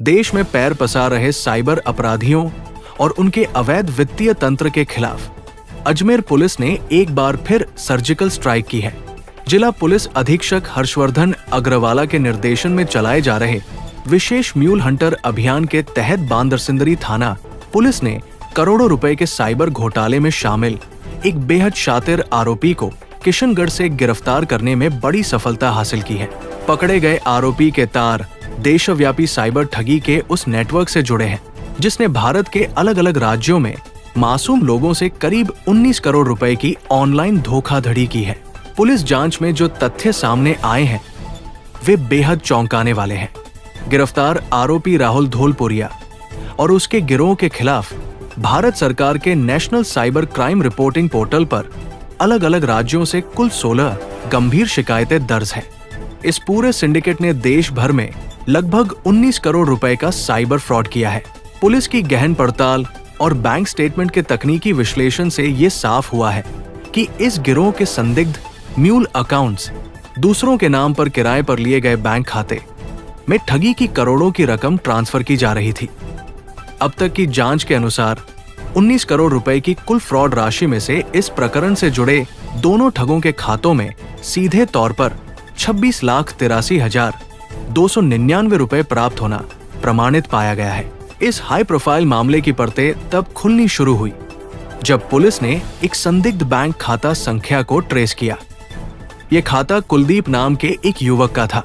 देश में पैर पसार रहे साइबर अपराधियों और उनके अवैध वित्तीय तंत्र के खिलाफ अजमेर पुलिस ने एक बार फिर सर्जिकल स्ट्राइक की है। जिला पुलिस अधीक्षक हर्षवर्धन अग्रवाला के निर्देशन में चलाए जा रहे विशेष म्यूल हंटर अभियान के तहत बांदरसिंदरी थाना पुलिस ने करोड़ों रुपए के साइबर घोटाले में शामिल एक बेहद शातिर आरोपी को किशनगढ़ से गिरफ्तार करने में बड़ी सफलता हासिल की है। पकड़े गए आरोपी के तार देशव्यापी साइबर ठगी के उस नेटवर्क से जुड़े हैं जिसने भारत के अलग अलग राज्यों में मासूम लोगों से करीब 19 करोड़ रुपए की ऑनलाइन धोखाधड़ी की है। पुलिस जांच में जो तथ्य सामने आए हैं वे बेहद चौंकाने वाले हैं। गिरफ्तार आरोपी राहुल धोलपुरिया और उसके गिरोह के खिलाफ भारत सरकार के national cyber crime reporting portal पर अलग अलग राज्यों से कुल 16 गंभीर शिकायतें दर्ज हैं। इस पूरे सिंडिकेट ने देश भर में लगभग 19 करोड़ रुपए का साइबर फ्रॉड किया है। पुलिस की गहन पड़ताल और बैंक स्टेटमेंट के तकनीकी विश्लेषण से ये साफ हुआ है कि इस गिरोह के संदिग्ध म्यूल अकाउंट्स दूसरों के नाम पर किराए पर लिए गए बैंक खाते में ठगी की करोड़ों की रकम ट्रांसफर की जा रही थी। अब तक की जांच के अनुसार 19 करोड़ रुपए की कुल फ्रॉड राशि में से इस प्रकरण से जुड़े दोनों ठगों के खातों में सीधे तौर पर 26,83,299 रुपए प्राप्त होना प्रमाणित पाया गया है। इस हाई प्रोफाइल मामले की परतें तब खुलनी शुरू हुई जब पुलिस ने एक संदिग्ध बैंक खाता संख्या को ट्रेस किया। यह खाता कुलदीप नाम के एक युवक का था।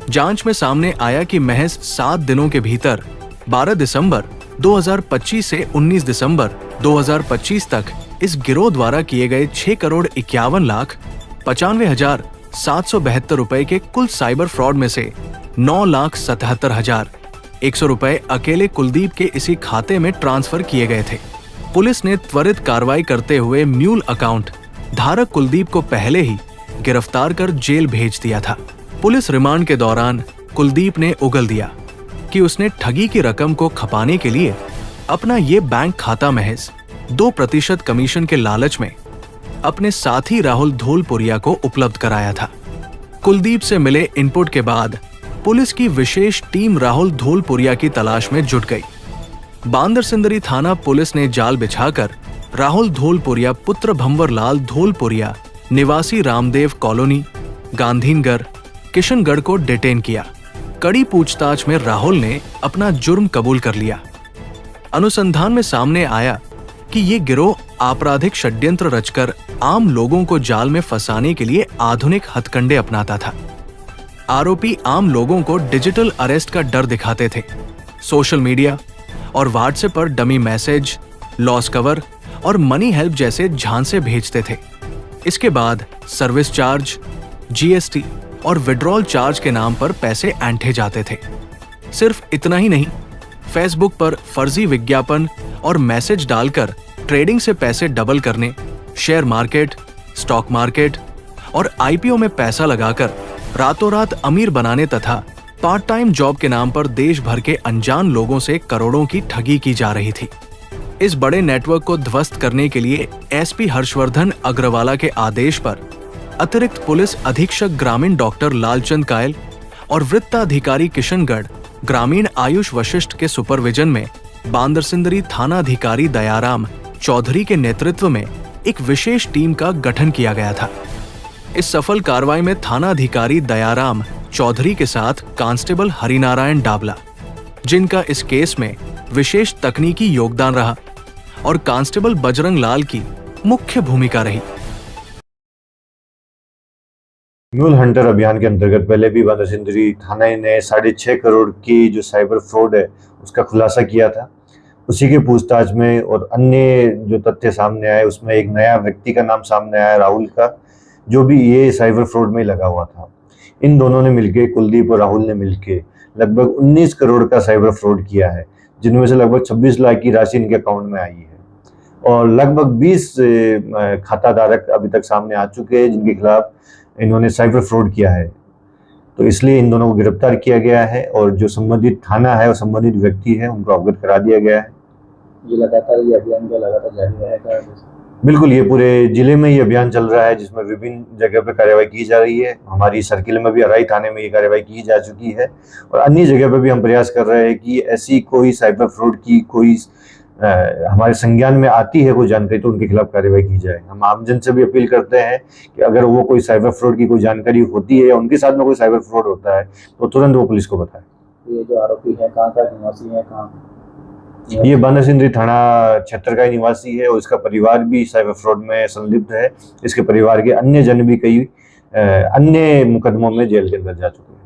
जांच में सामने आया कि महज 7 दिनों के भीतर 12 दिसंबर 2025 से 19 दिसंबर 2025 तक इस गिरोह द्वारा किए गए 6,51,95,772 रुपए के कुल साइबर फ्रॉड में से 9,77,100 रुपए अकेले कुलदीप के इसी खाते में ट्रांसफर किए गए थे। पुलिस ने त्वरित कार्रवाई करते हुए म्यूल अकाउंट धारक कुलदीप को पहले ही गिरफ्तार कर जेल भेज दिया था। पुलिस रिमांड के दौरान कुलदीप ने उगल दिया कि उसने ठगी की रकम को खपाने के लिए अपना ये बैंक खाता महज 2% कमीशन के लालच में अपने साथी राहुल धोलपुरिया को उपलब्ध कराया था। कुलदीप से मिले इनपुट के बाद पुलिस की विशेष टीम राहुल धोलपुरिया की तलाश में जुट गई। बांदरसिंदरी थाना पुलिस ने जाल बिछाकर राहुल धोलपुरिया पुत्र भंवरलाल धोलपुरिया निवासी रामदेव कॉलोनी गांधीनगर किशनगढ़ को डिटेन किया। कड़ी पूछताछ में राहुल ने अपना जुर्म कबूल कर लिया। अनुसंधान में सामने आया कि ये गिरोह आपराधिक षड्यंत्र रचकर आम लोगों को जाल में फंसाने के लिए आधुनिक हथकंडे अपनाता था। आरोपी आम लोगों को डिजिटल अरेस्ट का डर दिखाते थे। सोशल मीडिया और व्हाट्सएप पर डमी मैसेज, लॉस कवर और मनी हेल्प जैसे झांसे भेजते थे। इसके बाद सर्विस चार्ज, जीएसटी और विड्रॉल चार्ज के नाम पर पैसे ऐंठे जाते थे। सिर्फ इतना ही नहीं, फेसबुक पर फर्जी विज्ञापन और मैसेज डालकर ट्रेडिंग से पैसे डबल करने, शेयर मार्केट, स्टॉक मार्केट और आईपीओ में पैसा लगाकर रातों रात अमीर बनाने तथा पार्ट टाइम जॉब के नाम पर देश भर के अनजान लोगों से करोड़ों की ठगी की जा रही थी। इस बड़े नेटवर्क को ध्वस्त करने के लिए एसपी हर्षवर्धन अग्रवाला के आदेश पर अतिरिक्त पुलिस अधीक्षक ग्रामीण डॉक्टर लालचंद कायल और वृत्ताधिकारी किशनगढ़ ग्रामीण आयुष वशिष्ठ के सुपरविजन में बांदरसिंदरी थानाधिकारी दयाराम चौधरी के नेतृत्व में एक विशेष टीम का गठन किया गया था। इस सफल कार्रवाई में थानाधिकारी दयाराम चौधरी के साथ कांस्टेबल हरिनारायण डाबला, जिनका इस केस में विशेष तकनीकी योगदान रहा, और कांस्टेबल बजरंग लाल की मुख्य भूमिका रही। म्यूल हंटर अभियान के अंतर्गत पहले भी बांदरसिंदरी थाना ने 6.5 करोड़ की जो साइबर फ्रॉड है उसका खुलासा किया था। उसी के पूछताछ में और अन्य जो तथ्य सामने आए उसमें एक नया व्यक्ति का नाम सामने आया, राहुल का, जो भी ये साइबर फ्रॉड में लगा हुआ था। इन दोनों ने मिलके, कुलदीप और राहुल ने मिलके लगभग 19 करोड़ का साइबर फ्रॉड किया है, जिनमें से लगभग 26 लाख की राशि इनके अकाउंट में आई है और लगभग 20 खाता धारक अभी तक सामने आ चुके हैं जिनके खिलाफ इन्होंने साइबर फ्रॉड किया है। तो इसलिए इन दोनों को गिरफ्तार किया गया है और जो संबंधित थाना है और संबंधित व्यक्ति है उनको अवगत करा दिया गया है। ये लगातार ये अभियान जो लगातार जारी रहेगा? बिल्कुल, ये पूरे जिले में ये अभियान चल रहा है जिसमें विभिन्न जगह पे कार्रवाई की जा रही है। हमारी सर्किल में भी अराई थाने में ये कार्रवाई की जा चुकी है और अन्य जगह पे भी हम प्रयास कर रहे हैं कि ऐसी कोई साइबर फ्रॉड की कोई हमारे संज्ञान में आती है कोई जानकारी तो उनके खिलाफ कार्रवाई की जाए। हम आमजन से भी अपील करते हैं कि अगर वो कोई साइबर फ्रॉड की कोई जानकारी होती है या उनके साथ में कोई साइबर फ्रॉड होता है तो तुरंत वो पुलिस को बताएं। ये जो आरोपी है कहाँ का निवासी है, कहाँ? ये बांदा सिंदरी थाना क्षेत्र का ही निवासी है और इसका परिवार भी साइबर फ्रॉड में संलिप्त है। इसके परिवार के अन्य जन भी कई अन्य मुकदमों में जेल के अंदर जा चुके हैं।